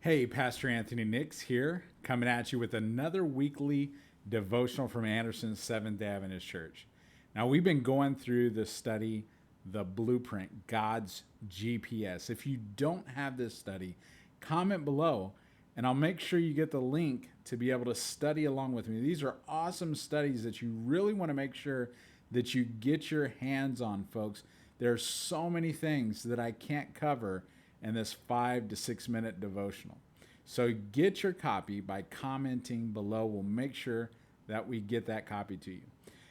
Hey, Pastor Anthony Nix here, coming at you with another weekly devotional from Anderson's Seventh-day Adventist Church. Now, we've been going through the study, The Blueprint, God's GPS. If you don't have this study, comment below, and I'll make sure you get the link to be able to study along with me. These are awesome studies that you really want to make sure that you get your hands on, folks. There's so many things that I can't cover in this 5 to 6 minute devotional. So get your copy by commenting below. We'll make sure that we get that copy to you.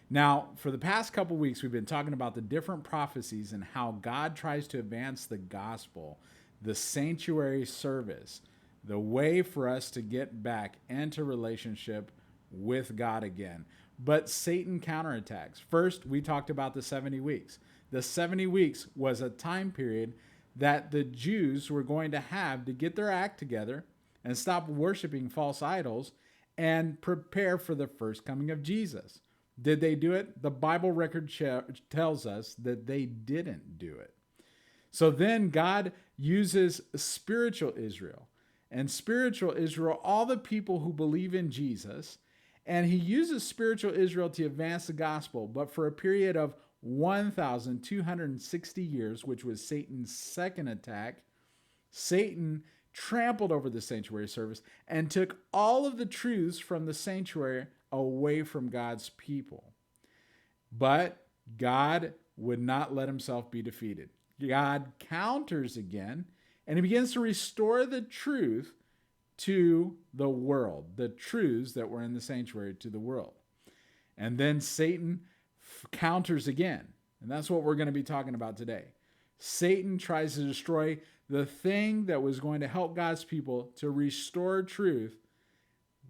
Now, for the past couple weeks, we've been talking about the different prophecies and how God tries to advance the gospel, the sanctuary service, the way for us to get back into relationship with God again. But Satan counterattacks. First, we talked about the 70 weeks. The 70 weeks was a time period that the Jews were going to have to get their act together and stop worshiping false idols and prepare for the first coming of Jesus. Did they do it? The Bible record tells us that they didn't do it. So then God uses spiritual Israel. And spiritual Israel, all the people who believe in Jesus, and he uses spiritual Israel to advance the gospel, but for a period of 1,260 years, which was Satan's second attack, Satan trampled over the sanctuary service and took all of the truths from the sanctuary away from God's people. But God would not let himself be defeated. God counters again, and he begins to restore the truth to the world, the truths that were in the sanctuary to the world. And then Satan counters again. And that's what we're going to be talking about today. Satan tries to destroy the thing that was going to help God's people to restore truth.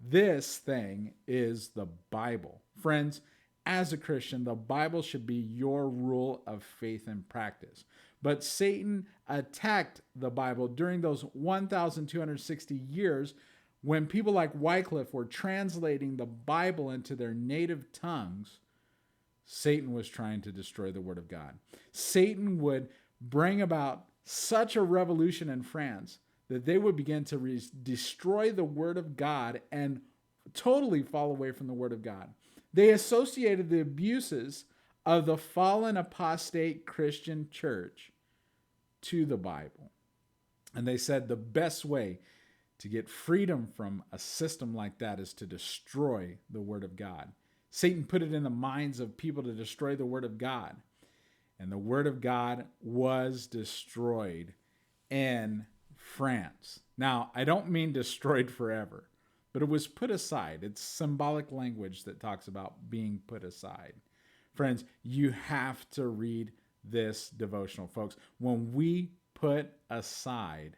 This thing is the Bible. Friends, as a Christian, the Bible should be your rule of faith and practice. But Satan attacked the Bible during those 1,260 years when people like Wycliffe were translating the Bible into their native tongues. Satan was trying to destroy the Word of God. Satan would bring about such a revolution in France that they would begin to destroy the Word of God and totally fall away from the Word of God. They associated the abuses of the fallen apostate Christian church to the Bible. And they said the best way to get freedom from a system like that is to destroy the Word of God. Satan put it in the minds of people to destroy the Word of God. And the Word of God was destroyed in France. Now, I don't mean destroyed forever, but it was put aside. It's symbolic language that talks about being put aside. Friends, you have to read this devotional, folks. When we put aside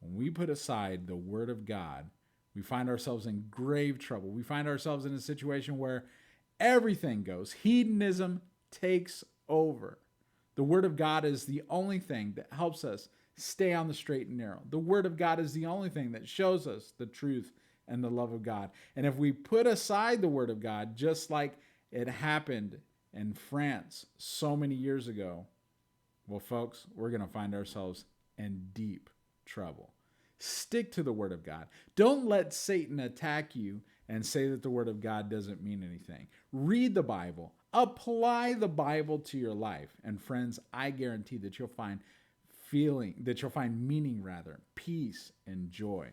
the Word of God, we find ourselves in grave trouble. We find ourselves in a situation where everything goes. Hedonism takes over. The Word of God is the only thing that helps us stay on the straight and narrow. The Word of God is the only thing that shows us the truth and the love of God. And if we put aside the Word of God, just like it happened in France so many years ago, well, folks, we're going to find ourselves in deep trouble. Stick to the Word of God. Don't let Satan attack you and say that the Word of God doesn't mean anything. Read the Bible. Apply the Bible to your life. And friends, I guarantee that you'll find meaning, peace and joy.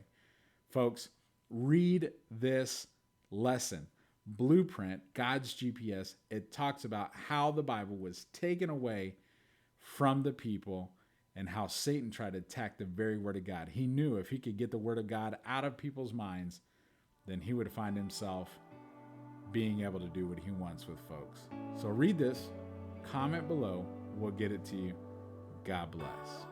Folks, read this lesson. Blueprint, God's GPS. It talks about how the Bible was taken away from the people and how Satan tried to attack the very Word of God. He knew if he could get the Word of God out of people's minds, then he would find himself being able to do what he wants with folks. So read this, comment below, we'll get it to you. God bless.